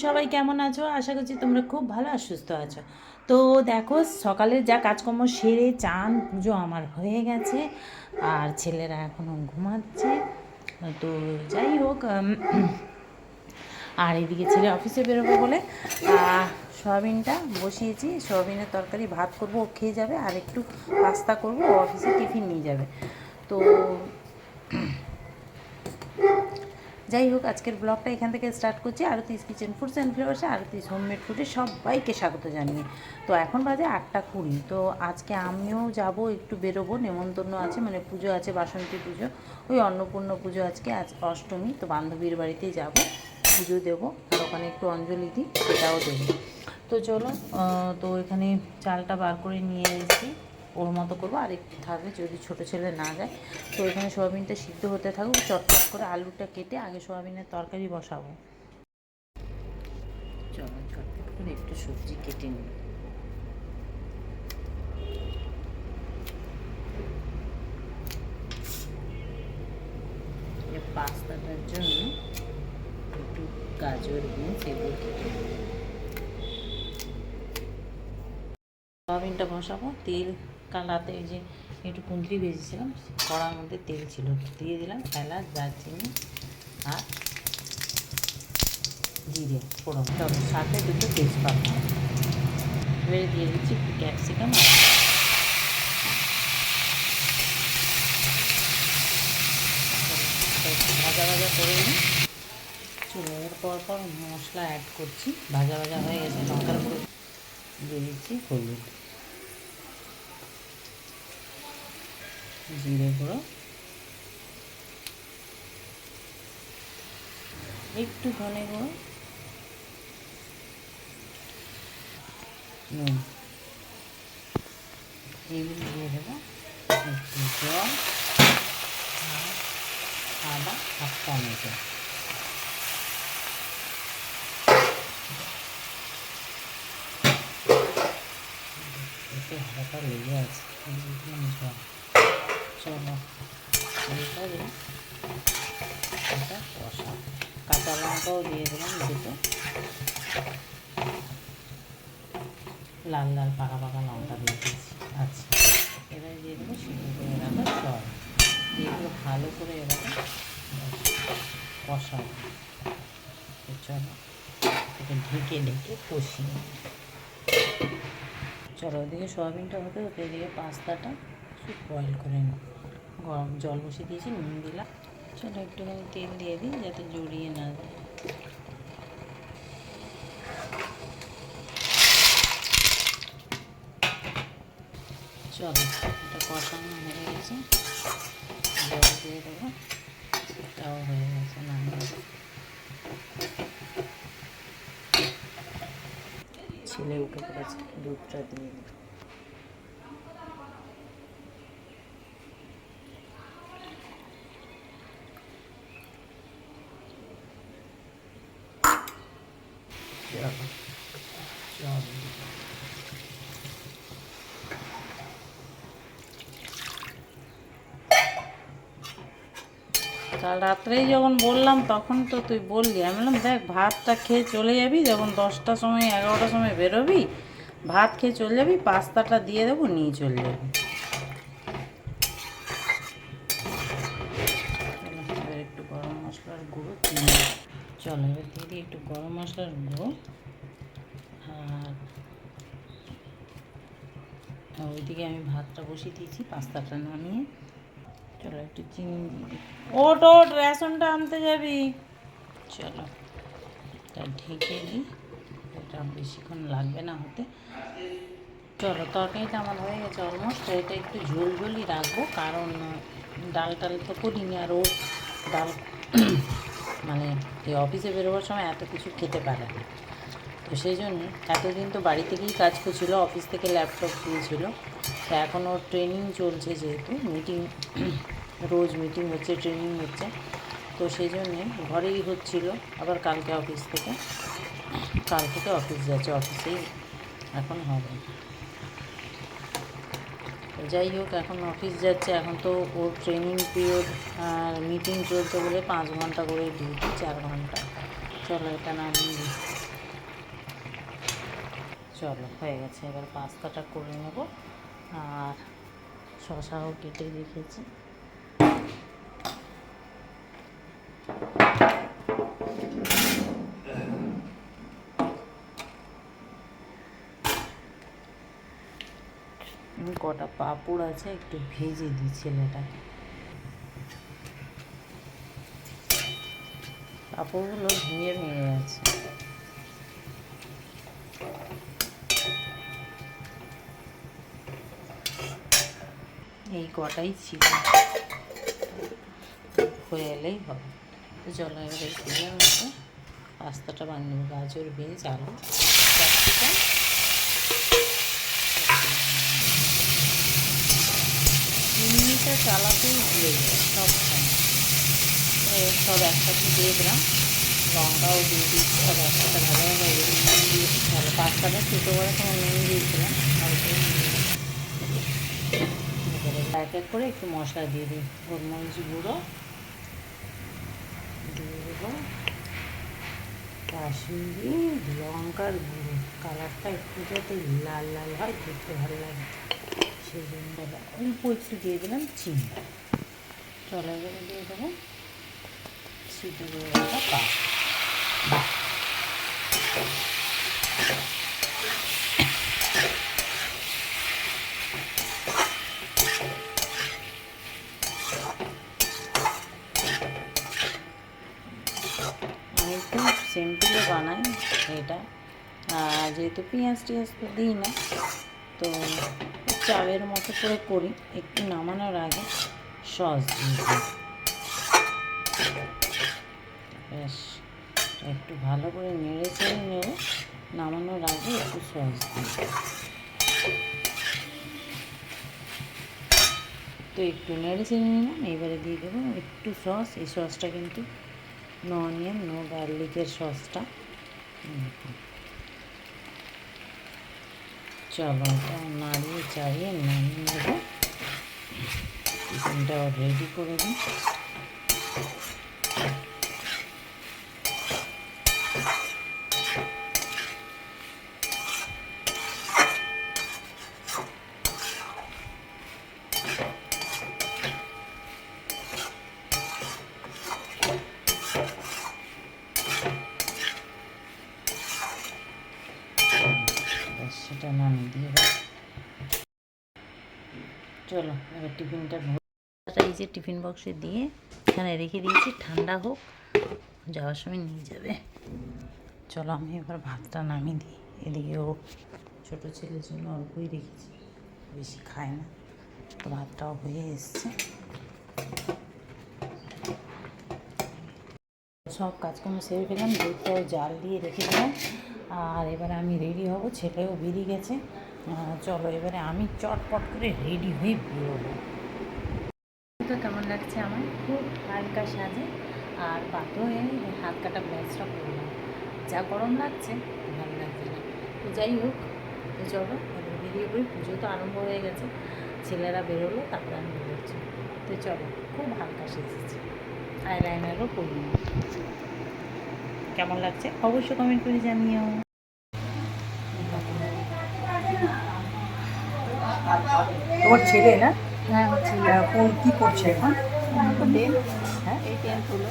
সবাই কেমন আছো? আশা করছি তোমরা খুব ভালো আর সুস্থ আছো। তো দেখো, সকালের যা কাজকর্ম সেরে চান পুজো আমার হয়ে গেছে, আর ছেলেরা এখনও ঘুমাচ্ছে। তো যাই হোক, আর এদিকে ছেলে অফিসে বেরোবে বলে সয়াবিনটা বসিয়েছি। সয়াবিনের তরকারি ভাত করব, ও খেয়ে যাবে, আর একটু পাস্তা করব, ও অফিসে টিফিন নিয়ে যাবে। তো যাই হোক, আজকের ব্লগটা এখান থেকে স্টার্ট করছি। আরতিস কিচেন ফুডস অ্যান্ড ফ্লেভার্সে, আরতিস হোমমেড ফুডে সবাইকে স্বাগত জানিয়ে। তো এখন বাজে 8টা 20। তো আজকে আমিও যাব, একটু বেরোবো, নেমন্তন্ন আছে, মানে পুজো আছে, বাসন্তী পুজো, ওই অন্নপূর্ণা পুজো। আজ অষ্টমী, তো বান্ধবীর বাড়িতেই যাব, পুজো দেবো, আর ওখানে একটু অঞ্জলি দিই, সেটাও দেবো। তো চলো, তো এখানে চালটা বার করে নিয়ে এসেছি, ওর মতো করবো, আর একটু থাকবে যদি ছোটো ছেলে না যায়। তো এখানে সোয়াবিনটা সিদ্ধ হতে থাকুক, চটচট করে আলুটা কেটে আগে সোয়াবিনের তরকারি বসাবো। চলো চটপট করে একটু সবজি কেটে নিই। পাস্তাটার জন্য একটু গাজর বিনস এগুলো কেটে নিই। সোয়াবিনটা বসাবো, তেল কালাতে এই যে একটু কুঁদরি ভেজেছিলাম, কড়ার মধ্যে তেল ছিল, দিয়ে দিলাম এলাচ, দারচিনি আর জিরে ফোড়ন, সাথে দুটো তেজপাতা, এবারে দিয়ে দিচ্ছি একটু ক্যাপসিকাম আর ভাজা ভাজা করে নিই। চলো, এর পর মশলা অ্যাড করছি। ভাজা ভাজা হয়ে গেছে, লঙ্কার গুঁড়ো দিয়ে দিচ্ছি, হলুদ, জিরে গুঁড়ো, একটু ধনে গুঁড়ো, নুন, এগুলো দিয়ে দেবো, একটু জল আর আদা হাফ টমেটো। এতে হালকা লেগে আছে, জল। চলো এইভাবে এটা কষা, কাঁচা লঙ্কাও দিয়ে দিলাম দুটো, লাল লাল পাকা পাকা লঙ্কা দিয়ে দিয়েছি। আচ্ছা, এবারে দিয়ে দেবো সিদ্ধ করে রাখা জল, এগুলো ভালো করে এবারে কষাবো। চলো এটা ঢেকে ঢেকে কষিয়ে, চলো ওদিকে সয়াবিনটা হতে হতে এদিকে পাস্তাটা একটু বয়েল করে নিই। গরম জল বসিয়ে দিয়েছি, নুন দিলাম। চলো একটুখানি তেল দিয়ে দিই যাতে জড়িয়ে না যায়। চলো, এটা কষানো হয়ে গেছে, জল দিয়ে দেবো, এটাও হয়ে গেছে, নামিয়ে ছেলে উঠে পড়েছে, দুধটা দিয়ে দিই। কাল রাত্রেই যখন বললাম তখন তো তুই বললি, আমি বললাম দেখ ভাতটা খেয়ে চলে যাবি, যখন 10টার সময় 11টার সময় বেরোবি, ভাত খেয়ে চলে যাবি, পাস্তাটা দিয়ে দেবো, নিয়ে চলে যাবি। এবার একটু গরম মশলার গুঁড়ো দিয়ে, চলো এবার দিয়ে দিই একটু গরম মশলার গুঁড়ো, আর ওইদিকে আমি ভাতটা বসিয়ে দিয়েছি, পাস্তাটা নামিয়ে। চলো একটু চিনি দিয়ে দিই। ওট ওট, রেশনটা আনতে যাবি। চলো এটা ঢেকে দিই, এটা বেশিক্ষণ লাগবে না হতে। চলো তরকারিটা আমার হয়ে গেছে অলমোস্ট। এটা একটু ঝোলঝোলই রাখবো, কারণ ডাল টাল তো করিনি, আর ও ডাল মানে এই অফিসে বেরোবার সময় এত কিছু খেতে পারে না। তো সেই জন্যে এতদিন তো বাড়ি থেকেই কাজ করছিলো, অফিস থেকে ল্যাপটপ দিয়েছিলো। তো এখন ওর ট্রেনিং চলছে, যেহেতু মিটিং রোজ মিটিং হচ্ছে, ট্রেনিং হচ্ছে, তো সেই জন্যে ঘরেই হচ্ছিল। আবার কাল থেকে অফিস যাচ্ছে, অফিসেই এখন হবে। যাই হোক, এখন অফিস যাচ্ছে, এখন তো ওর ট্রেনিং পিরিয়ড আর মিটিং চলছে বলে 5 ঘন্টা করে ডিউটি, 4 ঘন্টা। চলো এটা নামিয়ে দিই। চলো হয়ে গেছে, এবার পাস্তাটা করে নেব। আর শসাও কেটে রেখেছি। কটা পাঁপড় আছে, একটু ভেজে দিই ছেলেটাকে। পাঁপড়গুলো ভেঙে ভেঙে আছে। এই কটাই ছিল, হয়ে এলেই হবে। তো চলো এবার এই তেলের মধ্যে পাস্তাটা বানিয়ে নেব। গাজর, বিনস, আলু, ক্যাপসিকাম, চিমনিটা চালাতেই ভুলে যায় সব সময়। সব একসাথে দিয়ে দিলাম, লঙ্কাও দিয়ে দিচ্ছি, সব একসাথে ভালো হয়ে গেছে। নুন দিয়ে ভালো, পাস্তাটা ছোটো করে কোনো নুন দিয়েছিলাম, অল্প এক এক করে একটু মশলা দিয়ে দিই। গোলমরিচ গুঁড়ো দিয়ে দেবো, কাশ্মীরি লঙ্কার গুঁড়ো, কালারটা একটু যাতে লাল লাল হয়, দেখতে ভালো লাগে সেই জন্য অল্প একটু দিয়ে দিলাম চিনি। চলে গেলে দিয়ে দেবো সিটি দিয়ে রাখা পাস্তা। আমি একটু সিম্পলে বানাই এটা, যেহেতু পেঁয়াজ টিয়াজ তো দিই না, তো চালের মতো করে করি। একটু নামানোর আগে সস দিয়ে দিই, বেশ একটু ভালো করে নেড়ে চেড়ে নেব। নামানোর আগে একটু সস দিই। তো একটু নেড়ে চেড়ে নিলাম, এবারে দিয়ে দেবো একটু সস। এই সসটা কিন্তু নো অনিয়ন নো গার্লিকের সসটা। চলো এটা নাড়িয়ে চাড়িয়ে নামিয়ে নেবো। চিকেনটাও রেডি করে দিই। সেটা নামিয়ে দিয়ে চলো এবার টিফিনটা এই যে টিফিন বক্সে দিয়ে এখানে রেখে দিয়েছি, ঠান্ডা হোক, যাওয়ার সময় নিয়ে যাবে। চলো আমি এবার ভাতটা নামিয়ে দিই। এদিকে ও ছোটো ছেলের জন্য অল্পই রেখেছি, বেশি খায় না, তো ভাতটাও হয়ে এসছে। সব কাজকর্ম সেরে ফেলাম, দুধটাও জাল দিয়ে রেখে দিলাম। আর এবারে আমি রেডি হব, ছেলেও বেরিয়ে গেছে। চলো এবারে আমি চটপট করে রেডি হয়ে বেরোবো। তো কেমন লাগছে আমার, খুব হালকা সাজে আর পাথরে হাত কাটা ব্লাউজটা পরলাম। যা গরম লাগছে, ভালো লাগছে না। তো যাই হোক, তো চলো এবার বেরিয়ে পড়ি। পুজো তো আরম্ভ হয়ে গেছে, ছেলেরা বেরোলো, তারপরে আমি বেরোচ্ছি। তো চলো, খুব হালকা সেজেছি, আইলাইনারও করিনি। কেমন লাগছে অবশ্যই কমেন্ট করে জানিও। তোমার ছেলে না? হ্যাঁ আমার ছেলে কোন কি করছে এখন? হ্যাঁ এই 10th হলো।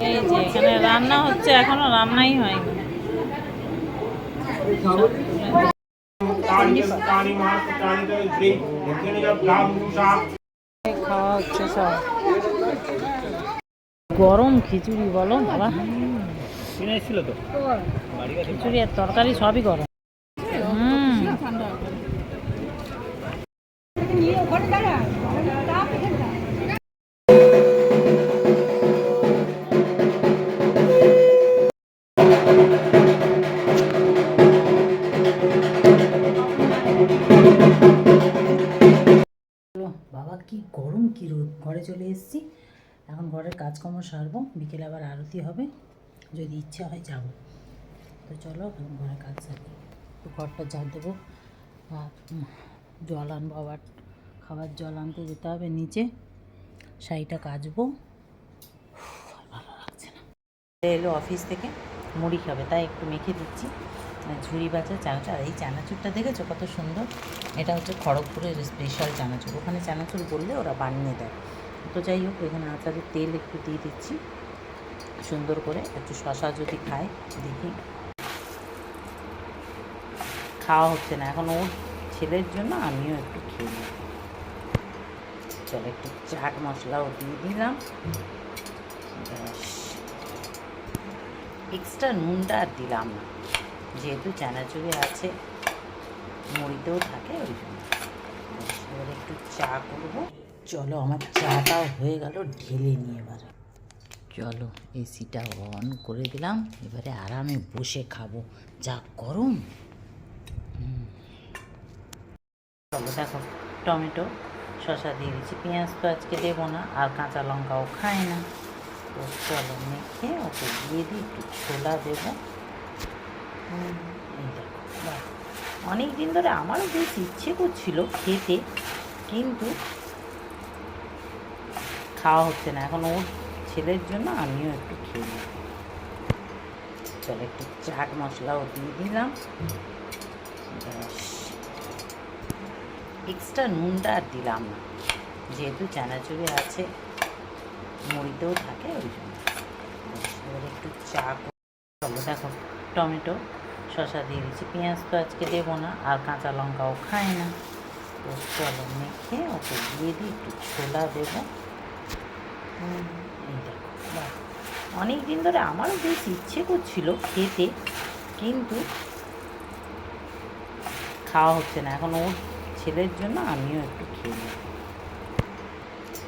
এই যে এখানে রান্না হচ্ছে, এখনো রান্নাই হয়নি। খাওয়া হচ্ছে সব, গরম খিচুড়ি বলো বাবা, ছিল তো বাড়ি গেছে খিচুড়ি আর তরকারি সবই গরম। বাবা কি গরম, কি রোদ। ঘরে চলে এসেছি, এখন ঘরের কাজকর্ম সারবো, বিকেলে আবার আরতি হবে, যদি ইচ্ছা হয় যাব। তো চলো এখন ঘরে কাজ সারি, তো ঘরটা ঝাড় দেবো, আর জল আনবো, আবার খাবার জল আনতে যেতে হবে নিচে, শাড়িটা কাচবো। ভালো লাগছে না। এলো অফিস থেকে, মুড়ি খাবে তাই একটু মেখে দিচ্ছি। ঝুড়ি বাজা চানাচুর, আর এই চানাচুরটা দেখেছো কত সুন্দর। এটা হচ্ছে খড়গপুরের স্পেশাল চানাচুর, ওখানে চানাচুর বললে ওরা বানিয়ে দেয়। তো যাই হোক, এখানে আচারের তেল একটু দিয়ে দিচ্ছি সুন্দর করে, একটু শশা যদি খায় দেখি। খাওয়া হচ্ছে না এখন, ওর ছেলের জন্য আমিও একটু খেয়ে নিই। চলো একটু চাট মশলাও দিয়ে দিলাম, ব্যাস। এক্সট্রা নুনটা আর দিলাম না, যেহেতু চানাচুরে আছে, মুড়িতেও থাকে, ওই জন্য। এবার একটু চা করবো। চলো আমার চাটাও হয়ে গেল, ঢেলে নিয়ে এবার চলো এসিটা অন করে দিলাম, এবারে আরামে বসে খাবো, যা গরম। চলো দেখো, টমেটো শসা দিয়ে দিচ্ছি, পেঁয়াজ তো আজকে দেবো না, আর কাঁচা লঙ্কাও খায় না। তো চলো মেখে ওকে দিয়ে দিই, একটু ছোলা দেবো। এই দেখো, অনেক দিন ধরে আমারও বেশ ইচ্ছে করছিল খেতে, কিন্তু খাওয়া হচ্ছে না এখন, ওর ছেলের জন্য আমিও একটু খেয়ে নিই। চলো একটু চাট মশলাও দিয়ে দিলাম, ব্যাস। এক্সট্রা নুনটা আর দিলাম না, যেহেতু চানাচুরে আছে, মুড়িতেও থাকে, ওই জন্য। এবার একটু চা। চলো দেখো, টমেটো শসা দিয়ে দিচ্ছি, পেঁয়াজ তো আজকে দেবো না, আর কাঁচা লঙ্কাও খায় না। তো চলো মেখে ওকে দিয়ে দিই, একটু ছোলা দেবো। এই দেখো, অনেক দিন ধরে আমারও বেশ ইচ্ছে করছিল খেতে, কিন্তু খাওয়া হচ্ছে না এখন, ওর ছেলের জন্য আমিও একটু খেয়ে নিই।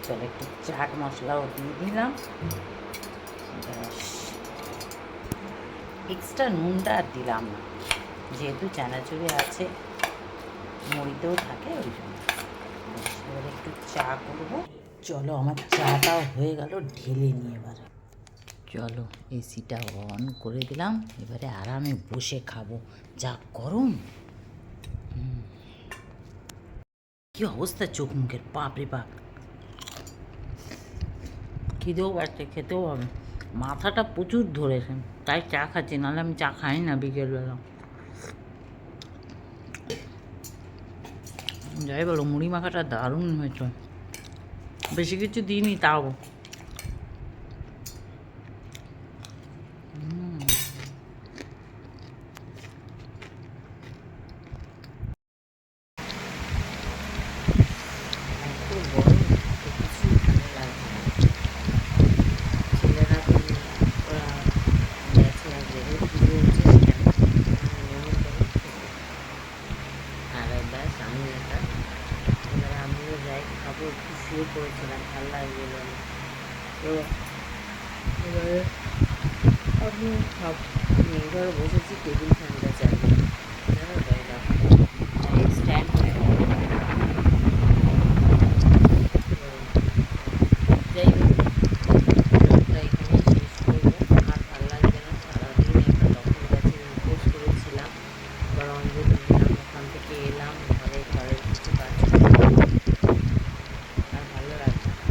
চলো একটু চাট মশলাও দিয়ে দিলাম, ব্যাস। এক্সট্রা নুনটা আর দিলাম না, যেহেতু চানাচুরে আছে, মুড়িতেও থাকে, ওই জন্য। এবার একটু চা করবো। চলো আমার চাটাও হয়ে গেল, ঢেলে নিয়ে এবার চলো এসিটা অন করে দিলাম, এবারে আরামে বসে খাবো, যা গরম। কি অবস্থা চোখ মুখের, বাপরে বাপ। খিদেও পাচ্ছে, খেতেও হবে, মাথাটা প্রচুর ধরেছে, তাই চা খাচ্ছি, নাহলে আমি চা খাই না বিকেলবেলা। যাই বলো, মুড়ি মাখাটা দারুণ হয়েছে, বেশি কিছু দিইনি তাও। এত গরম, কিছুই ভালো লাগছে না। ছেলেরা তো ওরা গেছে, পুজো হচ্ছে আর ব্যাস, আমি একা। এবারে আমিও যাই খাবো, একটু শুয়ে পড়েছিলাম, ভালো লাগছিল না। তো এবারে আমিও খাবো। আমি এইবারে বসেছি টেবিল ফ্যানটা চালিয়ে, জানো তো, এই দেখো স্ট্যান্ড হয়ে গেল। যাই হোক, ব্লগটা এখানেই শেষ করবো, আর ভালো লাগছে না। সারাদিন একটা লক্ষ্মীর কাছে উপোস করেছিলাম, আবার অঞ্জলি দিলাম, ওখান থেকে এলাম ঘরের কিছু কাজ করলাম, আর ভালো লাগছে না।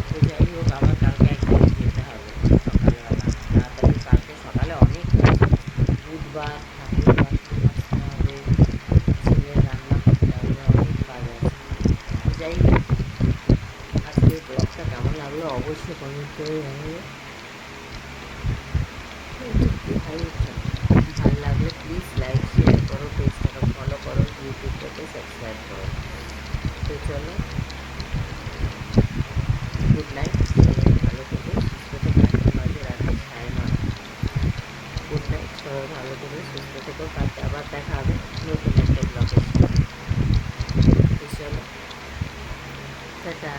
তো যাই হোক, আবার কালকে একদিন যেতে হবে সকালবেলা তাড়াতাড়ি, কালকে সকালে অনেক কাজ, বুধবার ঠাকুরের বাসন মাজতে হবে, সবাই ভালো করে সুস্থ থেকো, কালকে আবার দেখা হবে নতুন একটা ব্লগে। চলো টাটা।